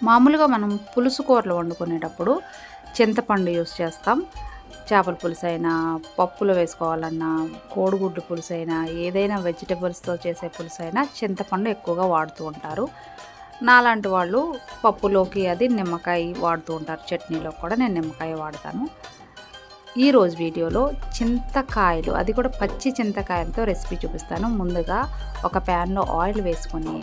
మామూలుగా మనం పులుసు కూరలు వండుకునేటప్పుడు చింతపండు యూస్ చేస్తాం. చేపల పులుసు అయినా, పప్పులో వేసుకోవాలన్నా, కోడిగుడ్డు పులుసు అయినా, ఏదైనా వెజిటబుల్స్తో చేసే పులుసు అయినా చింతపండు ఎక్కువగా వాడుతూ ఉంటారు. నాలాంటి వాళ్ళు పప్పులోకి అది నిమ్మకాయ వాడుతూ ఉంటారు. చట్నీలో కూడా నేను నిమ్మకాయ వాడతాను. ఈరోజు వీడియోలో చింతకాయలు, అది కూడా పచ్చి చింతకాయలతో రెసిపీ చూపిస్తాను. ముందుగా ఒక ప్యాన్లో ఆయిల్ వేసుకొని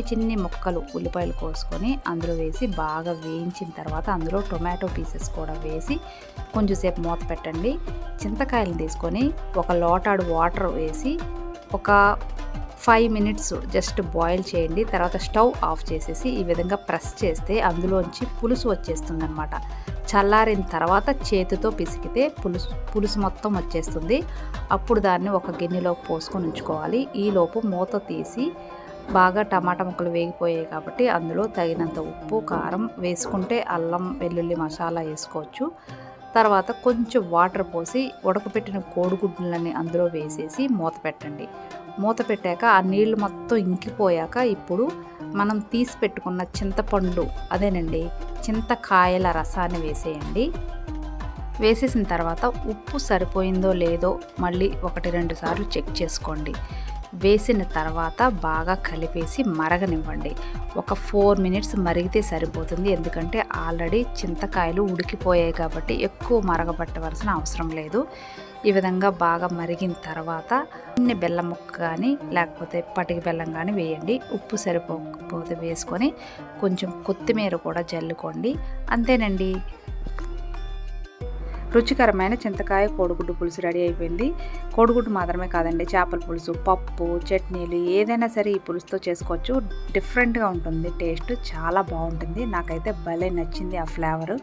చిన్ని ముక్కలు ఉల్లిపాయలు కోసుకొని అందులో వేసి బాగా వేయించిన తర్వాత అందులో టొమాటో పీసెస్ కూడా వేసి కొంచెంసేపు మూత పెట్టండి. చింతకాయలు తీసుకొని ఒక లోటాడు వాటర్ వేసి ఒక 5 మినిట్స్ జస్ట్ బాయిల్ చేయండి. తర్వాత స్టవ్ ఆఫ్ చేసేసి ఈ విధంగా ప్రెస్ చేస్తే అందులోంచి పులుసు వచ్చేస్తుంది అనమాట. చల్లారిన తర్వాత చేతితో పిసికితే పులుసు మొత్తం వచ్చేస్తుంది. అప్పుడు దాన్ని ఒక గిన్నెలో పోసుకొని ఉంచుకోవాలి. ఈలోపు మూత తీసి బాగా టమాటా ముక్కలు వేగిపోయాయి కాబట్టి అందులో తగినంత ఉప్పు, కారం వేసుకుంటే అల్లం వెల్లుల్లి మసాలా వేసుకోవచ్చు. తర్వాత కొంచెం వాటర్ పోసి ఉడకపెట్టిన కోడిగుడ్లని అందులో వేసేసి మూత పెట్టండి. మూత పెట్టాక ఆ నీళ్లు మొత్తం ఇంకిపోయాక ఇప్పుడు మనం తీసి పెట్టుకున్న చింతపండు, అదేనండి చింతకాయల రసాన్ని వేసేయండి. వేసేసిన తర్వాత ఉప్పు సరిపోయిందో లేదో మళ్ళీ 1-2 సార్లు చెక్ చేసుకోండి. వేసిన తర్వాత బాగా కలిపేసి మరగనివ్వండి. ఒక 4 మినిట్స్ మరిగితే సరిపోతుంది. ఎందుకంటే ఆల్రెడీ చింతకాయలు ఉడికిపోయాయి కాబట్టి ఎక్కువ మరగబట్టవలసిన అవసరం లేదు. ఈ విధంగా బాగా మరిగిన తర్వాత చిన్న బెల్లం ముక్క కానీ లేకపోతే పటిక బెల్లం కానీ వేయండి. ఉప్పు సరిపోకపోతే వేసుకొని కొంచెం కొత్తిమీర కూడా జల్లుకోండి. అంతేనండి, రుచికరమైన చింతకాయ కోడిగుడ్డు పులుసు రెడీ అయిపోయింది. కోడిగుడ్డు మాత్రమే కాదండి, చేపల పులుసు, పప్పు, చట్నీలు ఏదైనా సరే ఈ పులుసుతో చేసుకోవచ్చు. డిఫరెంట్గా ఉంటుంది, టేస్ట్ చాలా బాగుంటుంది. నాకైతే భలే నచ్చింది ఆ ఫ్లేవర్.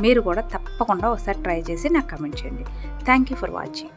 మీరు కూడా తప్పకుండా ఒకసారి ట్రై చేసి నాకు కమెంట్ చేయండి. Thank you for watching.